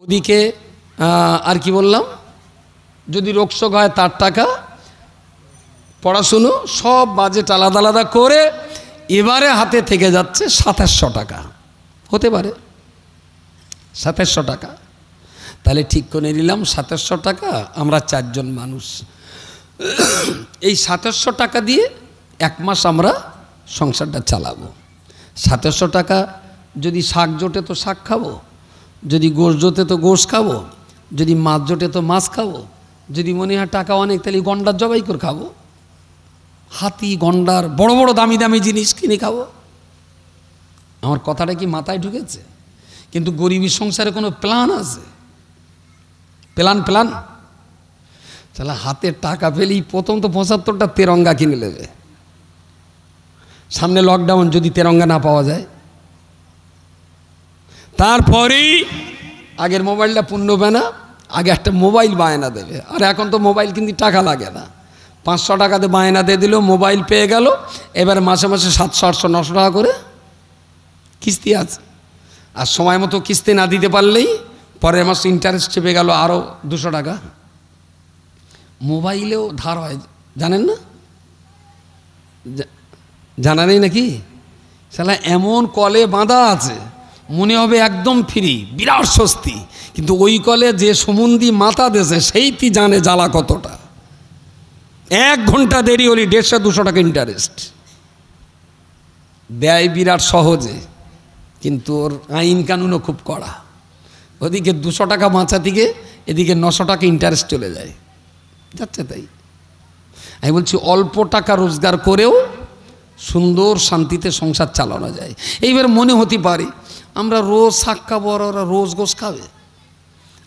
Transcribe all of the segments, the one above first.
ওদিকে আর কি বললাম, যদি রোগশোক হয় তার টাকা, পড়াশুনো সব বাজেট আলাদা আলাদা করে এবারে হাতে থেকে যাচ্ছে ২৭০০ টাকা, হতে পারে ২৭০০ টাকা। তাহলে ঠিক করে নিলাম ২৭০০ টাকা, আমরা ৪ জন মানুষ, এই ২৭০০ টাকা দিয়ে ১ মাস আমরা সংসারটা চালাবো। ২৭০০ টাকা যদি শাক জোটে তো শাক খাবো, যদি গোশ জোটে তো গোশ খাবো, যদি মাছ জোটে তো মাছ খাবো, যদি মনে হয় টাকা অনেক তাহলে গন্ডার জবাই করে খাবো, হাতি গন্ডার বড় বড় দামি দামি জিনিস কিনে খাবো। আমার কথাটা কি মাথায় ঢুকেছে? কিন্তু গরিবী সংসারে কোনো প্ল্যান আছে? প্ল্যান তাহলে হাতে টাকা পেলেই প্রথম তো ৭৫টা তেরঙ্গা কিনে নেবে। সামনে লকডাউন, যদি তেরঙ্গা না পাওয়া যায়, তারপরেই আগের মোবাইলটা পূর্ণ হবে না, আগে একটা মোবাইল বায়না দেবে। আর এখন তো মোবাইল কিন্তু টাকা লাগে না, ৫০০ টাকাতে বায়না দিয়ে দিল, মোবাইল পেয়ে গেল। এবার মাসে মাসে ৭০০, ৮০০, ৯০০ টাকা করে কিস্তি আছে। আর সময় মতো কিস্তি না দিতে পারলেই পরের মাস ইন্টারেস্ট চেপে গেল আরও ২০০ টাকা। মোবাইলেও ধার হয়, জানেন না? জানা নেই নাকি? শালা এমন কলে বাঁধা আছে, মনে হবে একদম ফ্রি, বিরাট স্বস্তি, কিন্তু ওই কলে যে সমুন্দি মাথা দেশে সেইটি জানে জ্বালা কতটা। ১ ঘন্টা দেরি হলি ১৫০-২০০ টাকা ইন্টারেস্ট দেয় বিরাট সহজে, কিন্তু ওর আইন কানুনও খুব কড়া। ওদিকে ২০০ টাকা বাঁচা থেকে এদিকে ৯০০ টাকা ইন্টারেস্ট চলে যায়, যাচ্ছে তাই। আমি বলছি অল্প টাকা রোজগার করেও সুন্দর শান্তিতে সংসার চালানো যায়। এইবার মনে হতে পারে আমরা রোজ শাক খাবো আর ওরা রোজ গোশ খাবে,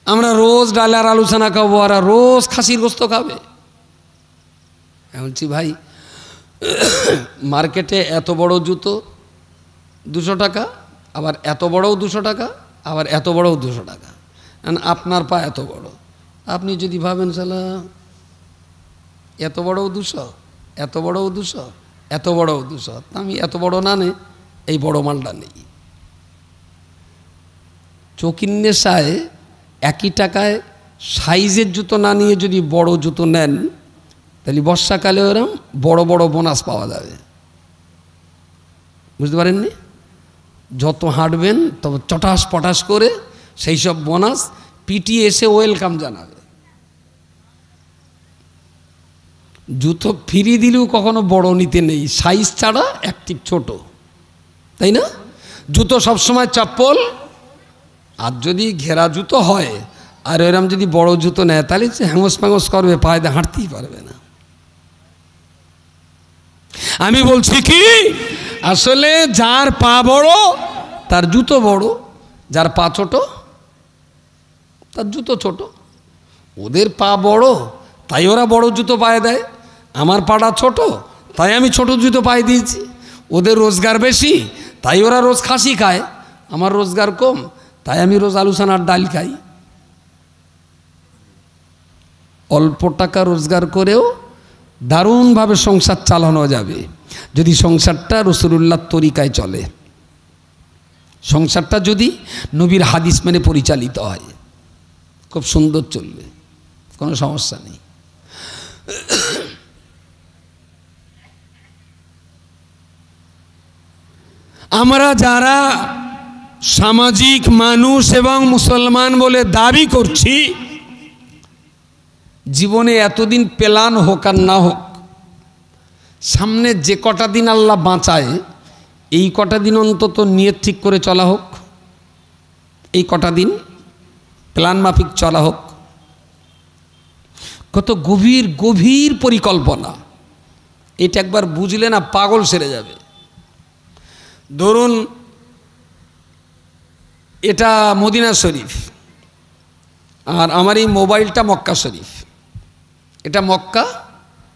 আমরা রোজ ডাল আর আলোচনা খাবো আর রোজ খাসির গোস্ত খাবে। আমি বলছি ভাই, মার্কেটে এত বড় জুতো ২০০ টাকা, আবার এত বড়ও ২০০ টাকা, আবার এত বড়ও ২০০ টাকা। আপনার পা এত বড়, আপনি যদি ভাবেন শালা এত বড়ও ২০০, এত বড়ও ২০০, এত বড়ও ২০০, আমি এত বড় না নে, এই বড় মালটা নেই। চকির নেশায় একই টাকায় সাইজের জুতো না নিয়ে যদি বড় জুতো নেন, তাহলে বর্ষাকালে ওরম বড় বড় বোনাস পাওয়া যাবে। বুঝতে পারেননি? যত হাঁটবেন তত চটাস পটাস করে সেই সব বোনাস পিটি এসে ওয়েলকাম জানাবে। জুতো ফ্রি দিলেও কখনো বড় নিতে নেই, সাইজ ছাড়া একটি ছোট, তাই না? জুতো সবসময় চপ্পল, আর যদি ঘেরা জুতো হয় আর এরম যদি বড় জুতো নেয় তাহলে হ্যাঙ্গস ফ্যাঙ্গস করবে, পায়ে দিয়ে হাঁটতেই পারবে না। আমি বলছি কি, আসলে যার পা বড় তার জুতো বড়, যার পা ছোট তার জুতো ছোট। ওদের পা বড় তাই ওরা বড় জুতো পায়ে দেয়, আমার পাটা ছোট তাই আমি ছোট জুতো পায়ে দিয়েছি। ওদের রোজগার বেশি তাই ওরা রোজ খাসি খায়, আমার রোজগার কম তাই আমি রোজ আলুসানার ডাল খাই। অল্প টাকা রোজগার করেও দারুণভাবে সংসার চালানো যাবে যদি সংসারটা রাসূলুল্লাহর তরিকায় চলে, সংসারটা যদি নবীর হাদিস মেনে পরিচালিত হয়, খুব সুন্দর চলবে, কোনো সমস্যা নেই। আমরা যারা সামাজিক মানুষ এবং মুসলমান বলে দাবি করছি, জীবনে এতদিন প্ল্যান হোক আর না হোক, সামনে যে কটা দিন আল্লাহ বাঁচায় এই কটা দিন অন্তত নিয়ত ঠিক করে চলা হোক, এই কটা দিন প্ল্যান মাফিক চলা হোক। কত গভীর গভীর পরিকল্পনা, এটা একবার বুঝলে না পাগল সেরে যাবে। ধরুন এটা মদিনা শরীফ আর আমার এই মোবাইলটা মক্কা শরীফ, এটা মক্কা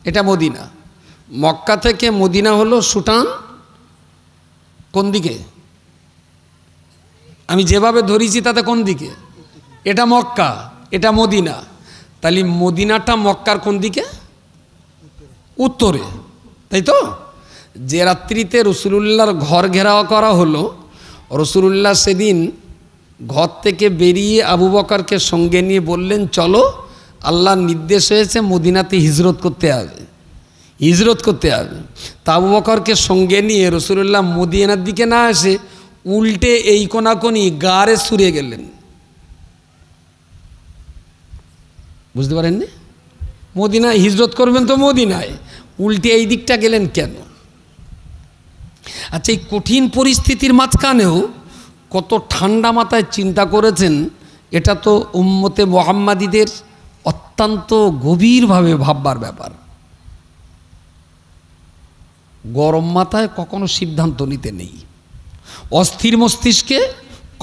এটা মদিনা। মক্কা থেকে মদিনা হলো সুটান কোন দিকে, আমি যেভাবে ধরেছি তাতে কোন দিকে, এটা মক্কা এটা মদিনা, তাহলে মদিনাটা মক্কার কোন দিকে, উত্তরে, তাই তো? যে রাত্রিতে রাসূলুল্লাহর ঘর ঘেরাও করা হলো, রাসূলুল্লাহ সেদিন ঘর থেকে বেরিয়ে আবু বকরকে সঙ্গে নিয়ে বললেন, চলো, আল্লাহর নির্দেশ হয়েছে মদিনাতে হিজরত করতে হবে, হিজরত করতে হবে। তা আবু বকরকে সঙ্গে নিয়ে রাসূলুল্লাহ মদিনার দিকে না এসে উল্টে এই কোনাকোনি গাড়ে সুরে গেলেন। বুঝতে পারেননি? মদিনায় হিজরত করবেন তো মদিনায়, উল্টে এই দিকটা গেলেন কেন? আচ্ছা, এই কঠিন পরিস্থিতির মাঝখানেও কত ঠান্ডা মাথায় চিন্তা করেছেন, এটা তো উম্মতে মুহাম্মাদীদের অত্যন্ত গভীরভাবে ভাববার ব্যাপার। গরম মাথায় কখনো সিদ্ধান্ত নিতে নেই, অস্থির মস্তিষ্কে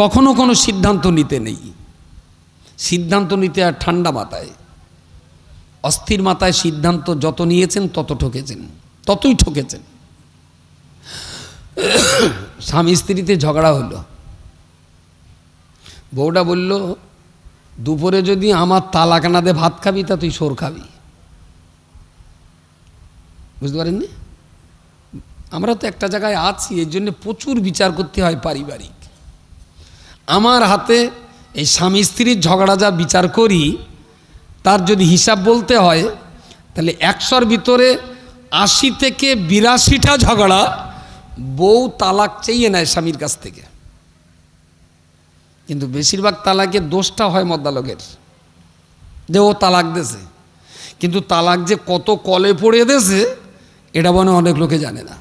কখনো কোনো সিদ্ধান্ত নিতে নেই। সিদ্ধান্ত নিতে আর ঠান্ডা মাথায়। অস্থির মাথায় সিদ্ধান্ত যত নিয়েছেন তত ঠকেছেন, ততই ঠকেছেন। স্বামী স্ত্রীতে ঝগড়া হলো, বউটা বলল, দুপুরে যদি আমার তালাক না দে ভাত খাবি তা তুই সোর খাবি। বুঝতে পারেননি? আমরা তো একটা জায়গায় আছি, এর জন্য প্রচুর বিচার করতে হয় পারিবারিক। আমার হাতে এই স্বামী স্ত্রীর ঝগড়া যা বিচার করি, তার যদি হিসাব বলতে হয় তাহলে 100-র ভিতরে 80 থেকে 82টা ঝগড়া বউ তালাক চেয়ে নেয় স্বামীর কাছ থেকে। কিন্তু বেশিরভাগ তালাকের দোষটা হয় মদ্দালকের, যে ও তালাক দেছে। কিন্তু তালাক যে কত কলে পড়ে দেছে এটা মনে অনেক লোকে জানে না।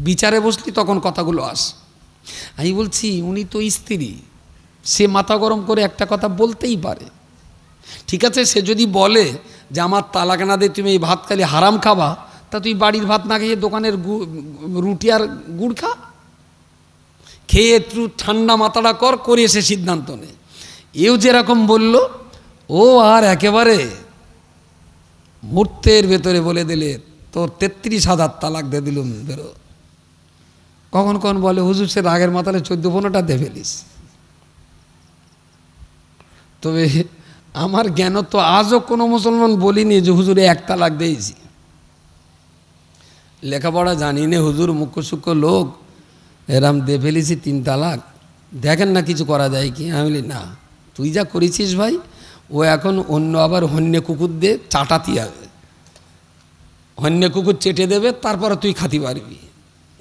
বিচারে বসলি তখন কথাগুলো আসে। আমি বলছি, উনি তো স্ত্রী, সে মাথা গরম করে একটা কথা বলতেই পারে। ঠিক আছে, সে যদি বলে যে আমার তালাক না দে তুমি এই ভাত খালি হারাম খাবা, তা তুই বাড়ির ভাত না খেয়ে দোকানের রুটি আর গুড় খা, খেয়ে একটু ঠান্ডা মাথাটা করে এসে সিদ্ধান্ত নে। এও যেরকম বলল, ও আর একেবারে মুহূর্তের ভেতরে বলে দিলে তোর 33,000 তালাক দিয়ে দিলুম, বেরো। কখন কখন বলে, হুজুর সে রাগের মাথালে 14-15টা দিয়ে ফেলিস। তবে আমার জ্ঞান তো আজও কোনো মুসলমান বলিনি যে হুজুরে 1 তালাক দিয়েছি। লেখাপড়া জানি না হুজুর, মুখ্য সূক্ষ্ম লোক, এরাম দিয়ে ফেলেছি 3 তালাক, দেখেন না কিছু করা যায় কি? আমি বলি, না, তুই যা করেছিস ভাই, ও এখন অন্য আবার হন্যে কুকুর দিয়ে চাটাতি হবে, হন্যে কুকুর চেটে দেবে, তারপরে তুই খাতি পারবি,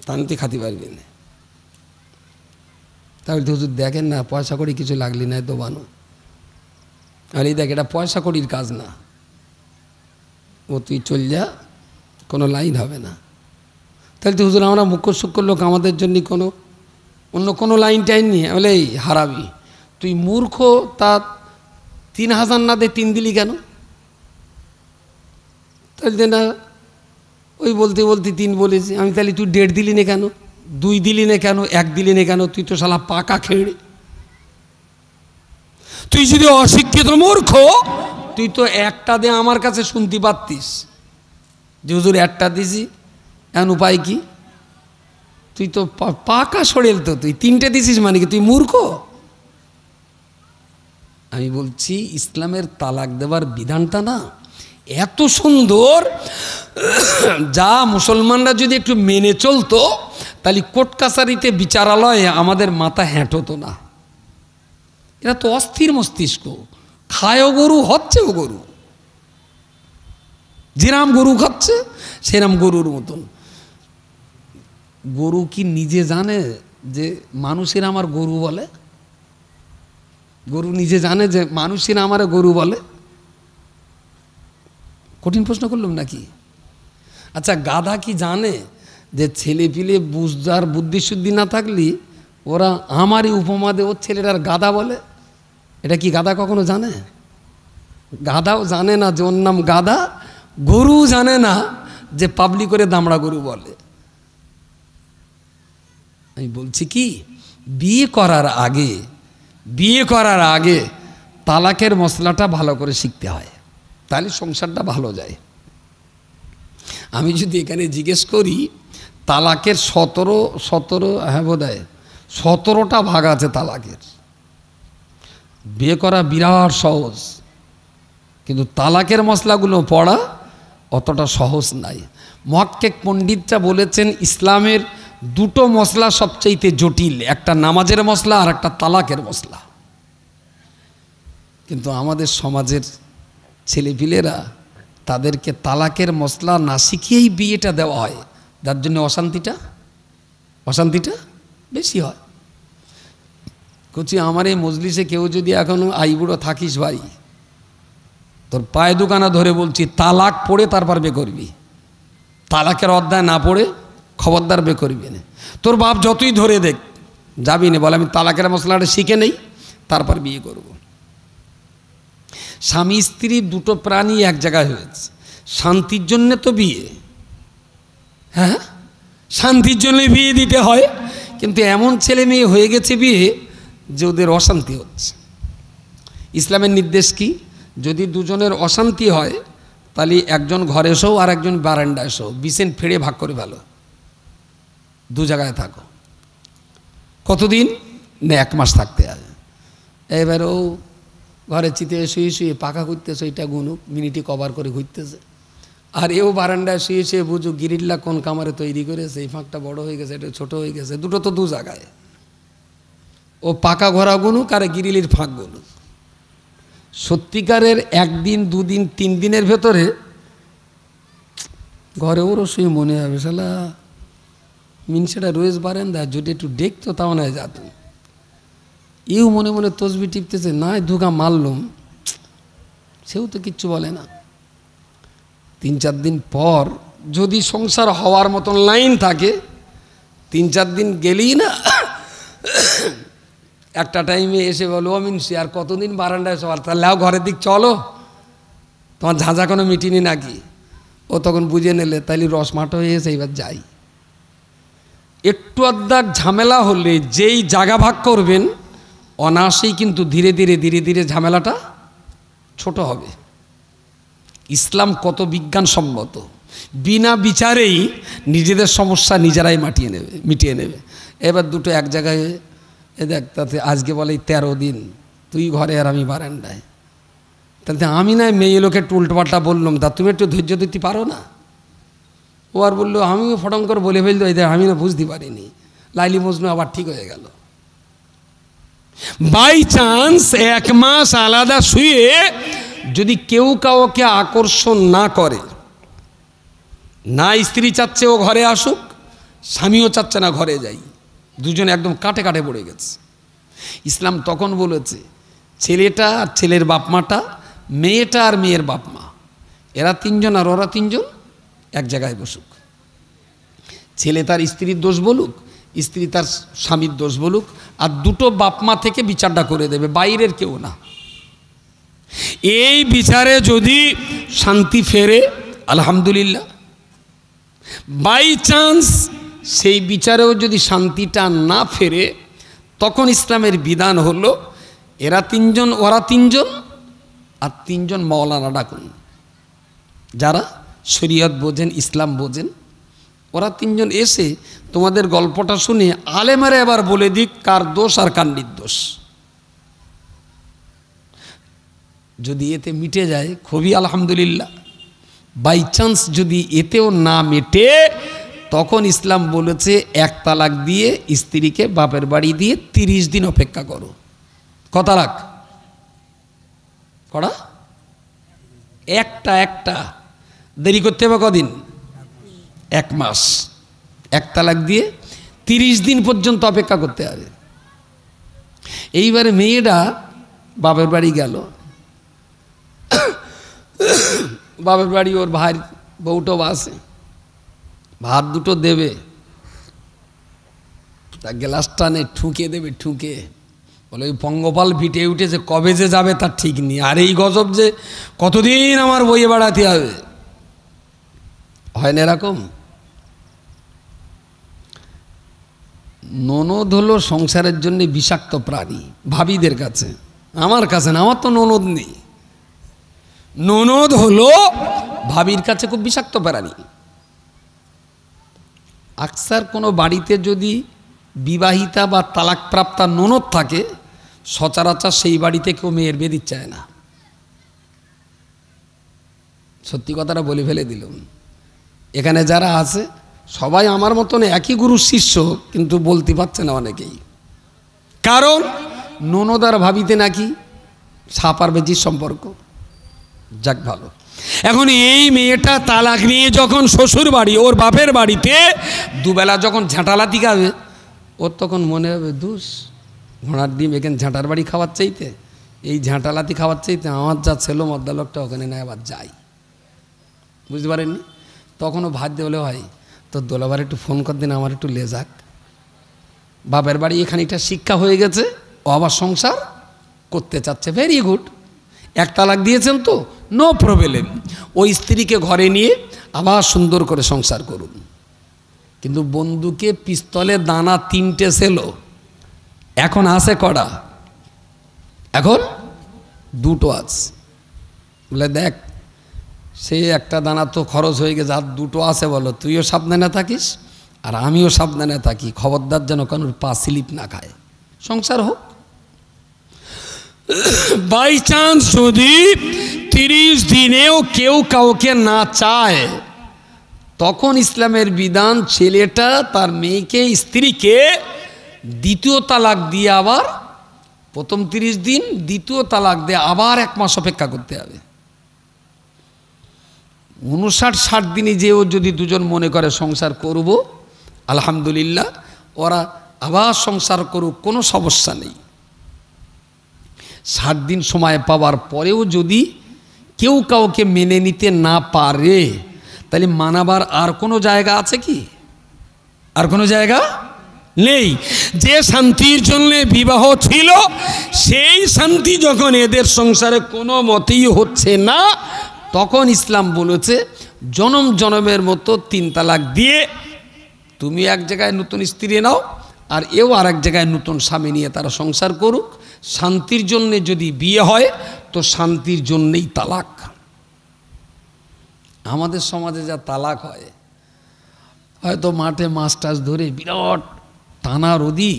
তাহলে তুই খাতি পারবি না। তাহলে হুজুর দেখেন না, পয়সা করি কিছু লাগলি না দোবানো। আর এই দেখ, এটা পয়সা করির কাজ না, ও তুই চল যা, কোনো লাইন হবে না। তাহলে তো হুজুর আমরা মুখ্য সূক্ষ্ম লোক, আমাদের জন্য কোনো অন্য কোনো লাইন টাইন নিয়ে বলে, এই হারাবি তুই মূর্খ, তা 3,000 না দে 3 দিলি কেন? তাহলে না, ওই বলতে বলতে 3 বলেছি আমি, তাহলে তুই 1.5 দিলি না কেন, 2 দিলি না কেন, 1 দিলি না কেন? তুই তো শালা পাকা খেড়ে। তুই যদি অশিক্ষিত মূর্খ, তুই তো 1টা দে আমার কাছে শুনতে পারতিস যে হুজুর 1টা দিছি, এখন উপায় কি? তুই তো পাকা সরেল, তো তুই 3টে দিছিস মানে কি তুই মূর্খ? আমি বলছি, ইসলামের তালাক দেওয়ার বিধানটা না এত সুন্দর, যা মুসলমানরা যদি একটু মেনে চলতো তাহলে কোর্ট কাছারিতে বিচারালয়ে আমাদের মাথা হ্যাঁট হতো না। এরা তো অস্থির মস্তিষ্ক, খায়ও গরু, হচ্ছেও গরু, যেরাম গরু খাচ্ছে সেরাম গরুর মতন। গরু কি নিজে জানে যে মানুষের আমার গরু বলে? গরু নিজে জানে যে মানুষের আমার গরু বলে? কঠিন প্রশ্ন করলাম নাকি? আচ্ছা, গাধা কি জানে যে ছেলে পিলে বুঝদার বুদ্ধিশুদ্ধি না থাকলে ওরা আমারই উপমা দে ওর ছেলেটার গাধা বলে? এটা কি গাধা কখনো জানে? গাধাও জানে না যে ওর নাম গাধা, গরু জানে না যে পাবলিক করে দামড়া গরু বলে। আমি বলছি কি, বিয়ে করার আগে তালাকের মশলাটা ভালো করে শিখতে হয়, তাহলে সংসারটা ভালো যায়। আমি যদি এখানে জিজ্ঞেস করি, তালাকের 17 হ্যাঁ বোধ হয় 17টা ভাগ আছে তালাকের। বিয়ে করা বিরাট সহজ, কিন্তু তালাকের মশলাগুলো পড়া অতটা সহজ নাই। মুহাক্কিক পণ্ডিতরা বলেছেন, ইসলামের দুটো মশলা সবচাইতে জটিল, একটা নামাজের মশলা আর একটা তালাকের মশলা। কিন্তু আমাদের সমাজের ছেলেপিলেরা তাদেরকে তালাকের মশলা না শিখিয়েই বিয়েটা দেওয়া হয়, যার জন্য অশান্তিটা বেশি হয়। কচি আমার এই মজলিসে কেউ যদি এখনও আইবুড়ো থাকিস ভাই, তোর পায়ে দুখানা ধরে বলছি, তালাক পড়ে তারপর বে করবি। তালাকের অধ্যায় না পড়ে খবরদার বে করবি না। তোর বাপ যতই ধরে দেখ, যাবি না, বলে আমি তালাকের মশলাটা শিখে নেই তারপর বিয়ে করব। স্বামী স্ত্রী দুটো প্রাণী এক জায়গায় হয়েছে, শান্তির জন্যে তো বিয়ে, হ্যাঁ শান্তির জন্যে বিয়ে দিতে হয়। কিন্তু এমন ছেলে মেয়ে হয়ে গেছে বিয়ে যে ওদের অশান্তি হচ্ছে। ইসলামের নির্দেশ কি? যদি দুজনের অশান্তি হয় তাহলে একজন ঘরে শোও আর একজন বারান্দায় শোও, বিছেন ফেড়ে ভাগ করে ভালো, দু জায়গায় থাকো। কতদিন না? 1 মাস থাকতে হবে। এবার ও ঘরে চিতে শুয়ে শুয়ে পাখা ঘুরতেছে, ওইটা গুনুক মিনিটে কভার করে ঘুরতেছে, আর এও বারান্দায় শুয়ে শুয়ে বুঝুক গিরিল্লা কোন কামারে তৈরি করেছে, এই ফাঁকটা বড় হয়ে গেছে, এটা ছোট হয়ে গেছে, দুটো তো দু জায়গায়। ও পাকা ঘোরা গুনুক আর গিরিলির ফাঁক গুনুক। সত্যিকারের 1 দিন 2 দিন 3 দিনের ভেতরে ঘরে ওরও শুয়ে মনে হবে শালা মিনসেটা রোজ বারান্দা যদি একটু দেখতো তাও না যেত। এও মনে মনে তসবি টিপতেছে, না ধুকা মারলুম, সেও তো কিচ্ছু বলে না। 3-4 দিন পর যদি সংসার হওয়ার মতন লাইন থাকে, 3-4 দিন গেলেই না একটা টাইমে এসে বলো, ও মিনসি আর কতদিন বারান্দায় সবার, তাহলে ঘরের দিক চলো, তোমার ঝাঁঝা কোনো মিটিনি নাকি? ও তখন বুঝে নিলে তাইলে রসমাটো হয়ে এসে এবার যাই। একটু আধদাক ঝামেলা হলে যেই জায়গা ভাগ করবেন অনায়াসেই কিন্তু ধীরে ধীরে ঝামেলাটা ছোট হবে। ইসলাম কত বিজ্ঞানসম্মত, বিনা বিচারেই নিজেদের সমস্যা নিজেরাই মিটিয়ে নেবে। এবার দুটো এক জায়গায় এ দেখ, তাতে আজকে বলে 13 দিন তুই ঘরে আর আমি বারান্দায়, তাতে আমি না মেয়ে লোকে উল্টোপাল্টা বললাম, তা তুমি একটু ধৈর্য দিতে পারো না? ও আর বললো আমিও ফটং করে বলে ফেলতো, এই দেখ আমি না বুঝতে পারিনি, লাইলি মজনু আবার ঠিক হয়ে গেল। বাই চান্স 1 মাস আলাদা শুয়ে যদি কেউ কাউকে আকর্ষণ না করে, না স্ত্রী চাচ্ছে ও ঘরে আসুক, স্বামীও চাচ্ছে না ঘরে যাই, দুজনে একদম কাটে পড়ে গেছে, ইসলাম তখন বলেছে ছেলেটা আর ছেলের বাপ মাটা, মেয়েটা আর মেয়ের বাপ মা, এরা 3 জন আর ওরা 3 জন এক জায়গায় বসুক। ছেলে তার স্ত্রীর দোষ বলুক, স্ত্রী তার স্বামীর দোষ বলুক, আর দুটো বাপ মা থেকে বিচারটা করে দেবে, বাইরের কেউ না। এই বিচারে যদি শান্তি ফেরে আলহামদুলিল্লাহ, বাই চান্স সেই বিচারেও যদি শান্তিটা না ফেরে, তখন ইসলামের বিধান হলো এরা 3 জন ওরা 3 জন আর 3 জন মাওলানা ডাকুন, যারা শরীয়ত বোঝেন ইসলাম বোঝেন, ওরা 3 জন এসে তোমাদের গল্পটা শুনে আলেমারে এবার বলে দিক কার দোষ আর কার নির্দোষ। যদি এতে মিটে যায় খুবই আলহামদুলিল্লাহ, বাই চান্স যদি এতেও না মেটে, তখন ইসলাম বলেছে 1 তালাক দিয়ে স্ত্রীকে বাপের বাড়ি দিয়ে 30 দিন অপেক্ষা করো। ক তালাক? কড়া একটা দেরি করতে হবে কদিন? 1 মাস। 1 তালাক দিয়ে 30 দিন পর্যন্ত অপেক্ষা করতে হবে। এইবারে মেয়েটা বাপের বাড়ি গেল, বাপের বাড়ি ওর ভাই বউটো বাসে, ভাত দুটো দেবে, তা গ্লাস টানে ঠুকে দেবে, ঠুকে বলে ওই পঙ্গপাল ভিটে উঠেছে, কবে যে যাবে তার ঠিক নেই, আর এই গজব যে কতদিন আমার বইয়ে বেড়াতে হবে। হয় না এরকম? ননদ হলো সংসারের জন্য বিষাক্ত প্রাণী ভাবিদের কাছে, আমার কাছে না, আমার তো ননদ নেই। ননদ হলো ভাবির কাছে খুব বিষাক্ত প্রাণী। আকসার কোনো বাড়িতে যদি বিবাহিতা বা তালাকপ্রাপ্তা ননদ থাকে, সচরাচর সেই বাড়িতে কেউ মেয়ের বিয়ে দিতে চায় না। সত্যি কথাটা বলে ফেলে দিলাম। এখানে যারা আছে সবাই আমার মতন একই গুরুর শিষ্য, কিন্তু বলতে পারছে না অনেকেই। কারণ ননদার ভাবিতে নাকি সাপ আর বেজির সম্পর্ক। যাক ভালো। এখন এই মেয়েটা তালাক নিয়ে যখন শ্বশুর বাড়ি, ওর বাপের বাড়িতে দুবেলা যখন ঝাঁটালাতি খাবে, ওর তখন মনে হবে দুস ঘোড়ার ডিম এখানে ঝাঁটার বাড়ি খাওয়ার চাইতে, এই ঝাঁটালাতি খাওয়ার চাইতে আমার যা ছেলে মদ্দা লোকটা ওখানে না আবার যাই। বুঝতে পারেননি? তখনও ভাত দিয়ে বলে ভাই তোর দোলাবার একটু ফোন কর দিন, আমার একটু লে যাক। বাপের বাড়ি এখানেটা শিক্ষা হয়ে গেছে, ও আবার সংসার করতে চাচ্ছে, ভেরি গুড। এক তালাক দিয়েছেন তো নো প্রবলেম, ওই স্ত্রীকে ঘরে নিয়ে আবার সুন্দর করে সংসার করুন। কিন্তু বন্দুকে পিস্তলের দানা 3টে ছিল, এখন আছে কটা? এখন 2টো আছে। বলে দেখ সে একটা দানা তো খরচ হয়ে গেছে, আর 2টো আছে, বলো তুইও সাবধানে থাকিস আর আমিও সাবধানে থাকি, খবরদার যেন কারোর পা স্লিপ না খায়, সংসার হোক। বাই চান্স যদি 30 দিনেও কেউ কাউকে না চায়, তখন ইসলামের বিধান ছেলেটা তার মেয়েকে, স্ত্রীকে 2য় তালাক দিয়ে আবার প্রথম 30 দিন, 2য় তালাক দিয়ে আবার 1 মাস অপেক্ষা করতে হবে। 59-60 দিনে যেও যদি দুজন মনে করে সংসার করব, আলহামদুলিল্লাহ, ওরা আবার সংসার করুক, কোনো সমস্যা নেই। 60 দিন সময় পাওয়ার পরেও যদি কেউ কাউকে মেনে নিতে না পারে, তাহলে মানাবার আর কোনো জায়গা আছে কি? আর কোনো জায়গা নেই। যে শান্তির জন্য বিবাহ ছিল, সেই শান্তি যখন এদের সংসারে কোনো মতেই হচ্ছে না, তখন ইসলাম বলেছে জনম জনমের মতো 3 তালাক দিয়ে তুমি এক জায়গায় নতুন স্ত্রী নাও, আর এও আর এক জায়গায় নতুন স্বামী নিয়ে তারা সংসার করুক। শান্তির জন্যে যদি বিয়ে হয় তো শান্তির জন্যেই তালাক। আমাদের সমাজে যা তালাক হয়, হয়তো মাঠে মাছ টাছ ধরে বিরাট টানা রোদি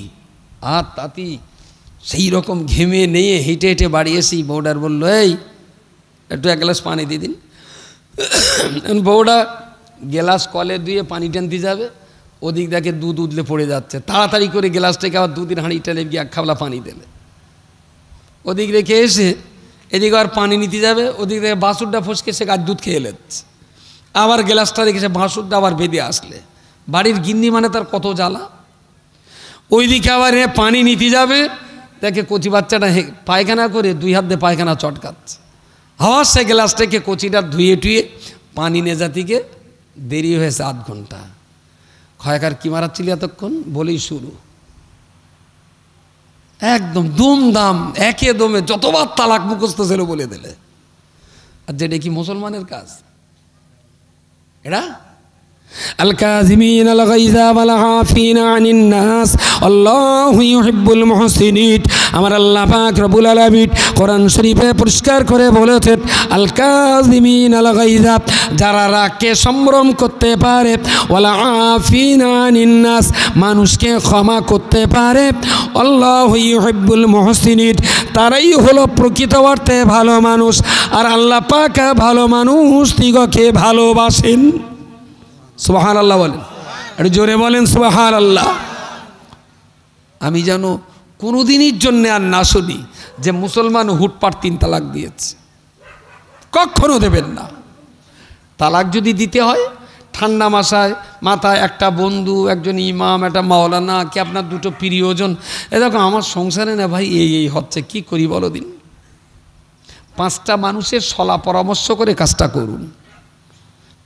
আর তাতি সেই রকম ঘেমে নিয়ে হেঁটে হেঁটে বাড়ি এসেই বউডার বললো এই একটু 1 গ্লাস পানি দিয়ে দিন। বউডা গ্লাস কলে দিয়ে পানি টানতে যাবে, ওদিক দেখে দুধ উদলে পড়ে যাচ্ছে, তাড়াতাড়ি করে গ্লাসটাকে আবার 2 দিন হাঁড়ি টেনে গিয়ে 1 খাবলা পানি দেবে। ওদিক রেখে এসে এদিকে আর পানি নিতে যাবে, ওদিক থেকে বাসুরটা ফসকে সে গাছ দুধ খেয়ে এলেছে, আবার গ্লাসটা রেখে সে বাসুরটা আবার বেঁধে আসলে, বাড়ির গিন্নি মানে তার কত জ্বালা। ওইদিকে আবার পানি নিতে যাবে, দেখে কচি বাচ্চাটা পায়খানা করে 2 হাত দিয়ে পায়খানা চটকাচ্ছে, আবার সে গ্লাসটাকে কচিটা ধুয়ে টুয়ে পানি নেজাতিকে দেরি হয়েছে 8 ঘন্টা। খয়কার কি মারাচ্ছিল এতক্ষণ বলেই শুরু, একদম দুমদাম একে দমে যতবার তালাক মুখস্থ ছিল বলে দিলে। আর যেটা কি মুসলমানের কাজ এটা? আল কাযিমিন আল গায়যা ওয়াল আফিনা আনিন নাস আল্লাহু ইউহিব্বুল মুহসিনিন। আমার আল্লাহ পাক রব্বুল আলামিন কোরআন শরীফে পরিষ্কার করে বলেছেন আল কাযিমিন আল গায়যা, যারা রাগকে সম্ভ্রম করতে পারে, ওয়াল আফিনা আনিন নাস, মানুষকে ক্ষমা করতে পারে, আল্লাহু ইউহিব্বুল মুহসিনিন, তারাই হলো প্রকৃত অর্থে ভালো মানুষ। আর আল্লাহ পাক ভালো মানুষ দিগকে ভালোবাসেন। সুবহানাল্লাহ বলেন, একটু জোরে বলেন সুবহানাল্লাহ। আমি যেন কোনোদিনের জন্য আর না শুনি যে মুসলমান হুটপাট 3 তালাক দিয়েছে, কখনো দেবেন না। তালাক যদি দিতে হয় ঠান্ডা মাথায় একটা বন্ধু, একজন ইমাম, একটা মাওলানা, কি আপনার 2টো প্রিয়জন, এ দেখো আমার সংসারে না ভাই এই হচ্ছে, কি করি বলো দিন। 5টা মানুষের সলা পরামর্শ করে কাজটা করুন।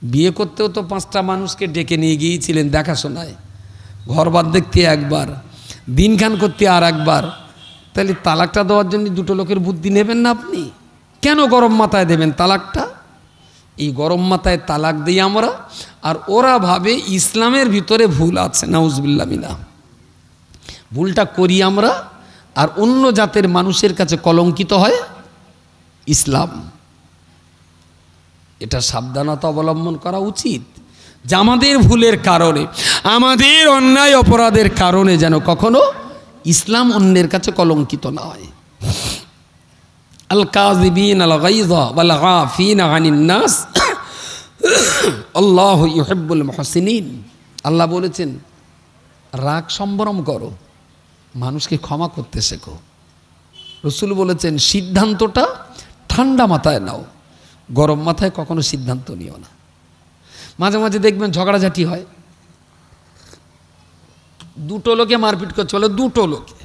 বিয়ে করতেও তো 5টা মানুষকে ডেকে নিয়ে গিয়েছিলেন দেখাশোনায়, ঘরবার দেখতে একবার, দিনখান করতে আর একবার, তাহলে তালাকটা দেওয়ার জন্য 2টো লোকের বুদ্ধি নেবেন না আপনি? কেন গরম মাথায় দেবেন তালাকটা? এই গরম মাথায় তালাক দিই আমরা, আর ওরা ভাবে ইসলামের ভিতরে ভুল আছে, নাউজুবিল্লাহ মিনা। ভুলটা করি আমরা, আর অন্য জাতের মানুষের কাছে কলঙ্কিত হয় ইসলাম। এটা সাবধানতা অবলম্বন করা উচিত যে আমাদের ভুলের কারণে, আমাদের অন্যায় অপরাধের কারণে যেন কখনো ইসলাম অন্যের কাছে কলঙ্কিত না হয়। আল কাযিবিন আল গায়যা ওয়াল আফিনা আনিন নাস আল্লাহু ইউহিব্বুল মুহসিনিন। আল্লাহ বলেছেন রাগ সম্বরণ করো, মানুষকে ক্ষমা করতে শেখো। রসুল বলেছেন সিদ্ধান্তটা ঠান্ডা মাথায় নাও, গরম মাথায় কখনো সিদ্ধান্ত নিও না। মাঝে মাঝে দেখবেন ঝগড়াঝাটি হয়, দুটো লোকে মারপিট করছে, বলে দুটো লোকে।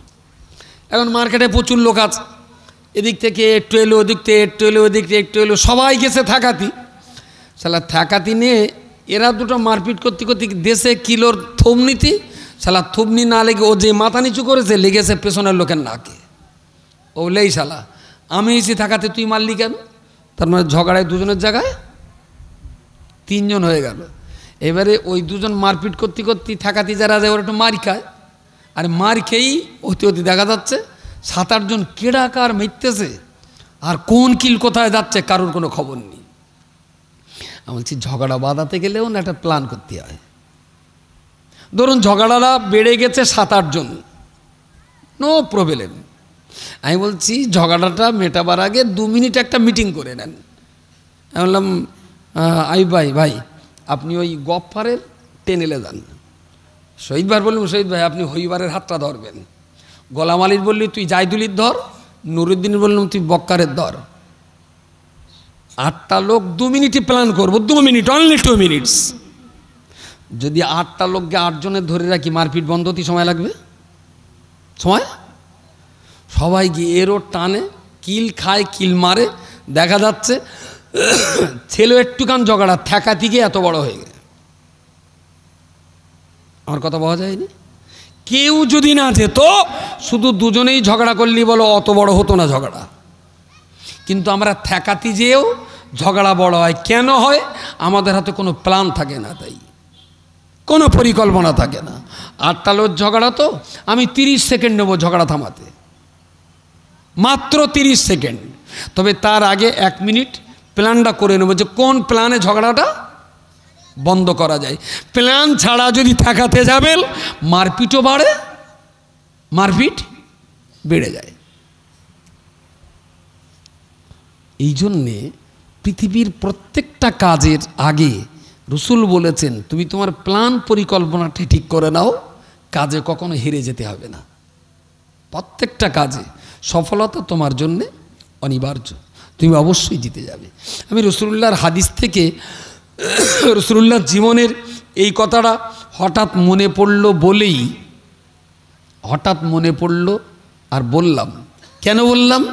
এখন মার্কেটে প্রচুর লোক আছে, এদিক থেকে একটু এলো, ওদিক থেকে একটু এলো, ওদিক থেকে একটু এলো, সবাই গেছে থাকাতি। শালা থাকাতি নিয়ে এরা দুটো মারপিট করতে করতে দেশে কিলোর থুবনিতি, শালা থুবনি না লেগে ও যে মাথা নিচু করেছে লেগেছে পেছনের লোকের নাকে। ও বলেই শালা আমি এসে থাকাতে তুই মারলি কেন? তার মানে ঝগড়ায় দুজনের জায়গায় তিনজন হয়ে গেল। এবারে ওই দুজন মারপিট করতে করতে থাকাতি যারা যায় ওরা একটু মার খায়, আর মার খেয়েই অতি অতি দেখা যাচ্ছে 7-8 জন কেডাকার মিটতেছে, আর কোন কিল কোথায় যাচ্ছে কারোর কোনো খবর নেই। আমি বলছি ঝগড়া বাঁধাতে গেলেও না একটা প্ল্যান করতে হয়। ধরুন ঝগড়াটা বেড়ে গেছে 7-8 জন, নো প্রবলেম। আমি বলছি ঝগড়াটা মেটাবার আগে 2 মিনিট একটা মিটিং করে নেন। আমি বললাম ভাই আপনি ওই গফফারের টেনেলে যান। শহীদ ভাই বললাম শহীদ ভাই আপনি হইবারের হাতটা ধরবেন। গোলাম আলীর বললি তুই জাইদুলির ধর, নুরুদ্দিন বললাম তুই বক্কারের ধর। 8টা লোক 2 মিনিটই প্ল্যান করবো, 2 মিনিট, অনলি 2 মিনিটস। যদি 8টা লোককে 8 জনের ধরে রাখি মারপিট বন্ধ হতে সময় লাগবে? সময় সবাই গিয়ে এরও টানে কিল খায়, কিল মারে, দেখা যাচ্ছে ছেলে একটুখান ঝগড়া থাকা থেকে এত বড় হয়ে গেছে। আমার কথা বলা যায়নি? কেউ যদি না যেত, শুধু দুজনেই ঝগড়া করলি বলো অত বড় হতো না ঝগড়া। কিন্তু আমরা ঠেকাতি যেও ঝগড়া বড় হয়। কেন হয়? আমাদের হাতে কোনো প্ল্যান থাকে না, তাই কোনো পরিকল্পনা থাকে না। 8টা লোক ঝগড়া, তো আমি 30 সেকেন্ড নেব ঝগড়া থামাতে, মাত্র 30 সেকেন্ড। তবে তার আগে 1 মিনিট প্ল্যানটা করে নেব যে কোন প্ল্যানে ঝগড়াটা বন্ধ করা যায়। প্ল্যান ছাড়া যদি ঠেকাতে যাবেন মারপিটও বাড়ে, মারপিট বেড়ে যায়। এই জন্যে পৃথিবীর প্রত্যেকটা কাজের আগে রসুল বলেছেন তুমি তোমার প্ল্যান পরিকল্পনাটা ঠিক করে নাও, কাজে কখনো হেরে যেতে হবে না। প্রত্যেকটা কাজে সফলতা তোমার জন্যে অনিবার্য, তুমি অবশ্যই জিতে যাবে। আমি রসুলুল্লাহর হাদিস থেকে রসুলুল্লাহর জীবনের এই কথাটা হঠাৎ মনে পড়ল বলেই, হঠাৎ মনে পড়ল আর বললাম। কেন বললাম?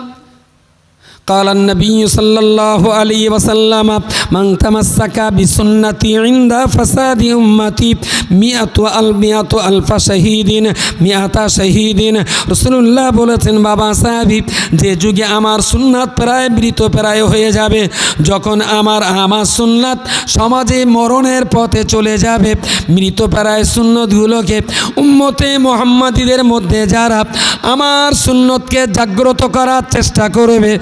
قال النبي صلى الله عليه وسلم من تمسك بسنتي عند فساد أمتي 100,000 شهيد। রাসূলুল্লাহ বলেছেন বাবা সাহাবী, যে যুগে আমার সুন্নাত প্রায় মৃতপ্রায় হয়ে যাবে, যখন আমার সুন্নাত সমাজে মরণের পথে চলে যাবে, মৃতপ্রায় সুন্নতগুলোকে উম্মতে মুহাম্মাদীদের মধ্যে যারা আমার সুন্নতকে জাগ্রত করার চেষ্টা করবে,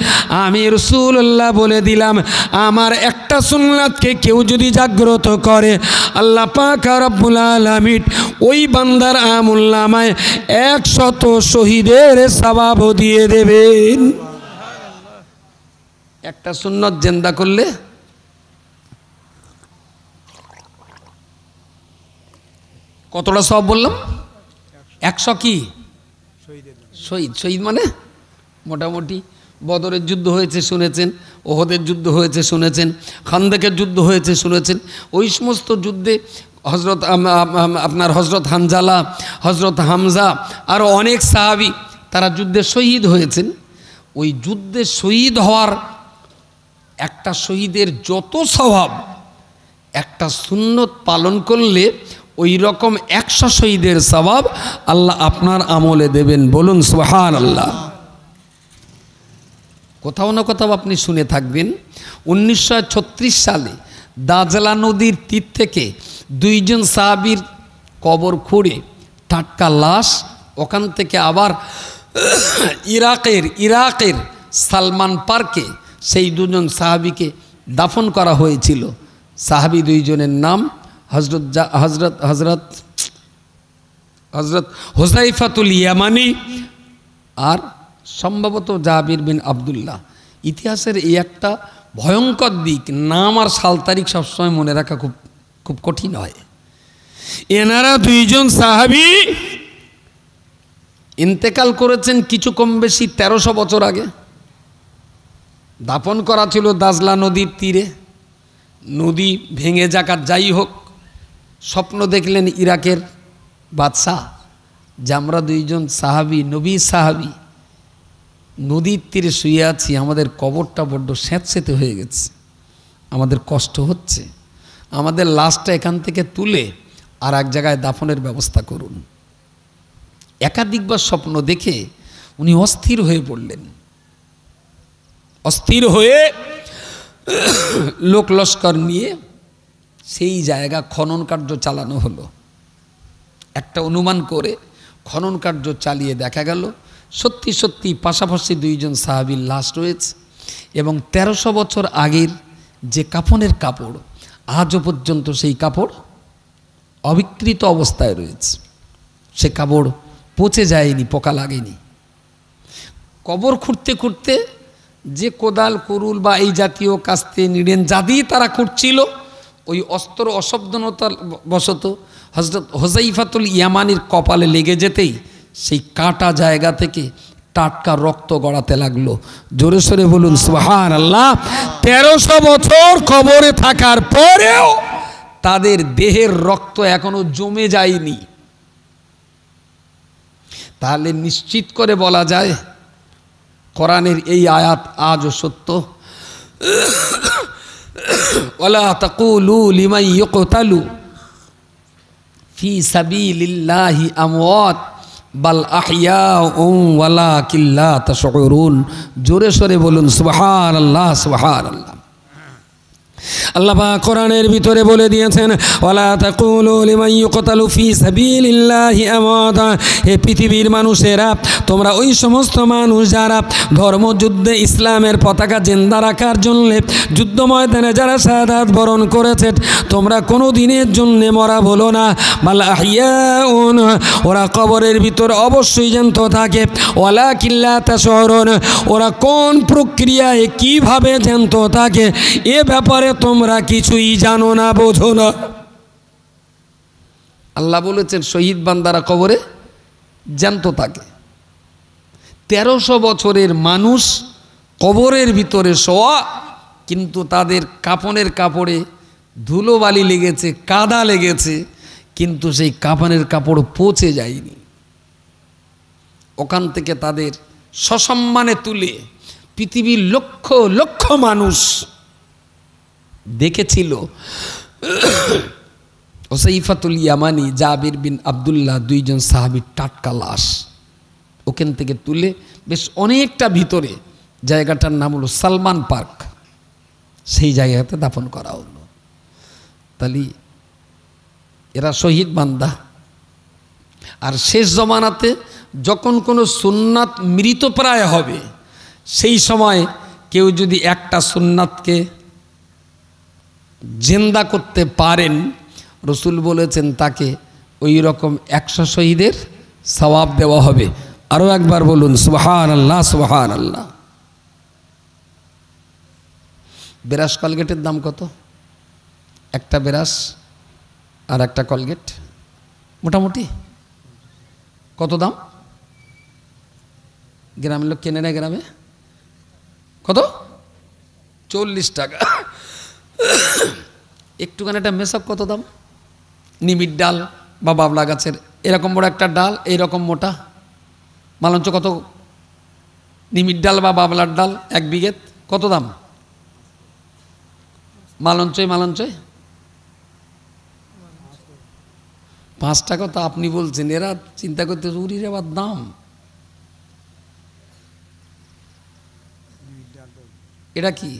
আমি রাসূলুল্লাহ বলে দিলাম আমার একটা সুন্নাতকে কেউ যদি জাগ্রত করে, আল্লাহ পাক রব্বুল আলামিন ওই বান্দার আমুলনামায় 100 শহীদের সওয়াব দিয়ে দেবেন। একটা সুন্নত জিন্দা করলে কতটা সওয়াব বললাম? 100 কি শহীদ? শহীদ মানে মোটামুটি বদরের যুদ্ধ হয়েছে শুনেছেন, ওহদের যুদ্ধ হয়েছে শুনেছেন, খান্দাকের যুদ্ধ হয়েছে শুনেছেন। ওই সমস্ত যুদ্ধে হজরত হানজালা, হজরত হামজা আরও অনেক সাহাবী তারা যুদ্ধে শহীদ হয়েছেন। ওই যুদ্ধে শহীদ হওয়ার একটা শহীদের যত স্বভাব, একটা সুন্নত পালন করলে ওই রকম 100 শহীদের স্বভাব আল্লাহ আপনার আমলে দেবেন। বলুন সুবহানাল্লাহ। কোথাও না কোথাও আপনি শুনে থাকবেন 1936 সালে দাজলা নদীর তীর থেকে 2 জন সাহাবীর কবর খুঁড়ে টাটকা লাশ ওখান থেকে আবার ইরাকের সালমান পার্কে সেই 2 জন সাহাবীকে দাফন করা হয়েছিল। সাহাবী 2 জনের নাম হজরত হুযায়ফাতুল ইয়ামানি আর সম্ভবত জাবির বিন আবদুল্লাহ। ইতিহাসের এই একটা ভয়ঙ্কর দিক, নাম আর সাল তারিখ সবসময় মনে রাখা খুব খুব কঠিন হয়। এনারা দুইজন সাহাবী ইন্তেকাল করেছেন কিছু কম বেশি 1300 বছর আগে। দাফন করা ছিল দাজলা নদীর তীরে। নদী ভেঙে যাক আর যাই হোক, স্বপ্ন দেখলেন ইরাকের বাদশাহ যে আমরা দুইজন সাহাবী, নবী সাহাবী নদীর তীরে শুয়ে আছি, আমাদের কবরটা বড্ড স্যাঁতস্যাঁতে হয়ে গেছে, আমাদের কষ্ট হচ্ছে, আমাদের লাশটা এখান থেকে তুলে আর এক জায়গায় দাফনের ব্যবস্থা করুন। একাধিকবার স্বপ্ন দেখে উনি অস্থির হয়ে পড়লেন। অস্থির হয়ে লোক লস্কর নিয়ে সেই জায়গা খনন কার্য চালানো হলো। একটা অনুমান করে খনন কার্য চালিয়ে দেখা গেল সত্যি সত্যি পাশাপাশি দুইজন সাহাবীর লাশ রয়েছে এবং 1300 বছর আগের যে কাফনের কাপড় আজও পর্যন্ত সেই কাপড় অবিকৃত অবস্থায় রয়েছে। সে কাপড় পচে যায়নি, পোকা লাগেনি। কবর খুঁড়তে খুঁড়তে যে কোদাল কুরুল বা এই জাতীয় কাস্তে নিড়েন যা দিয়ে তারা খুঁড়ছিল, ওই অস্ত্র অসাবধানতার বশত হযরত হুযাইফাতুল ইয়ামানির কপালে লেগে যেতেই সেই কাটা জায়গা থেকে টাটকা রক্ত গড়াতে লাগলো। জোরে সোরে বলুন সুবহানাল্লাহ। 1300 বছর কবরে থাকার পরেও তাদের দেহের রক্ত এখনো জমে যায়নি। তাহলে নিশ্চিত করে বলা যায় কোরআনের এই আয়াত আজও সত্য। ওয়ালা তাকুলু লিমান ইউকতালু ফি সাবিলিল্লাহি আমওয়াত বাল আহইয়াউন ওয়ালাকিন লা তাশউরুন। জোরে সরে বলুন সুবহানাল্লাহ, সুবহানাল্লাহ। আল্লাহ পাক কোরআনের ভিতরে বলে দিয়েছেন ওয়ালা তাকুলু লিমান ইউকতালু ফি সাবিলিল্লাহি আমওয়াত। হে পৃথিবীর মানুষেরা, তোমরা ওই সমস্ত মানুষ যারা ধর্মযুদ্ধে ইসলামের পতাকা জিন্দা রাখার জন্য যুদ্ধ ময়দানে যারা শাহাদাত বরণ করেছে, তোমরা কোনো দিনের জন্য মরা বলো না। বাল আহইয়াউন, ওরা কবরের ভিতর অবশ্যই জ্যান্ত থাকে। ওয়ালাকিন লা তাশউরুন, ওরা কোন প্রক্রিয়ায় কিভাবে জ্যান্ত থাকে এ ব্যাপারে তোমরা কিছুই জানো না, বোঝো না। আল্লাহ বলেছেন শহীদ বান্দারা কবরে জ্যান্ত থাকে। 1300 বছরের মানুষ কবরের ভিতরে শোয়া, কিন্তু তাদের কাফনের কাপড়ে ধুলোবালি লেগেছে, কাদা লেগেছে, কিন্তু সেই কাফনের কাপড় পচে যায়নি। ওখান থেকে তাদের সসম্মানে তুলে পৃথিবীর লক্ষ লক্ষ মানুষ দেখেছিল। হুযাইফাতুল ইয়ামানি, জাবির বিন আব্দুল্লাহ, দুইজন সাহাবীর টাটকা লাশ ওখান থেকে তুলে বেশ অনেকটা ভিতরে, জায়গাটার নাম হলো সালমান পার্ক, সেই জায়গাতে দাফন করা হলো। তাহলে এরা শহীদ বান্দা। আর শেষ জমানাতে যখন কোনো সুন্নাত মৃতপ্রায় হবে, সেই সময় কেউ যদি একটা সুন্নাতকে জিন্দা করতে পারেন, রসুল বলেছেন তাকে ওই রকম 100 শহীদের সওয়াব দেওয়া হবে। আরও একবার বলুন সুবহানাল্লাহ, সুবহানাল্লাহ। ব্রাশ কলগেটের দাম কত? একটা ব্রাশ আর একটা কলগেট মোটামুটি কত দাম? গ্রামের লোক কেনে না? গ্রামে কত? 40 টাকা। একটুখানি একটা মেশক কত দাম? নিমির ডাল বা বাবলা গাছের এরকম বড় একটা ডাল, এইরকম মোটা মালঞ্চ কত? নিমির ডাল বা বাবলার ডাল 1 বিঘে কত দাম? মালঞ্চই 5 টাকা। তো আপনি বলছেন, এরা চিন্তা করতে উড়ির আবার দাম। এটা কি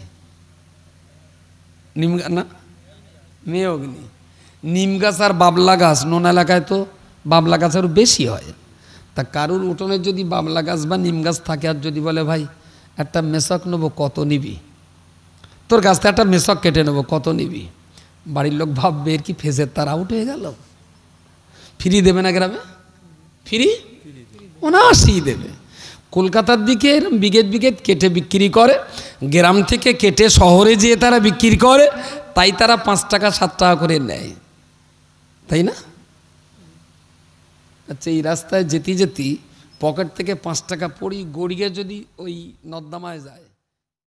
নিম না? মেয়গ্নি। নিম গাছ আর বাবলা গাছ নোন এলাকায় তো বাবলা গাছ আরও বেশি হয়। তা কারুর উঠোনে যদি বাবলা গাছ বা নিম গাছ থাকে, আর যদি বলে ভাই একটা মেশক নেবো, কত নিবি? তোর গাছটা একটা মেশক কেটে নেবো, কত নিবি? বাড়ির লোক ভাববে এর কি ফেসের তার আউট হয়ে গেল। ফ্রি দেবে না গ্রামে? ফ্রি 79 দেবে। কলকাতার দিকে এরকম বিঘেত কেটে বিক্রি করে, গ্রাম থেকে কেটে শহরে যেয়ে তারা বিক্রি করে, তাই তারা 5 টাকা 7 টাকা করে নেয়, তাই না? আচ্ছা, এই রাস্তায় যেতে যেতে পকেট থেকে 5 টাকা পড়ি গড়িয়ে যদি ওই নর্দমায় যায়,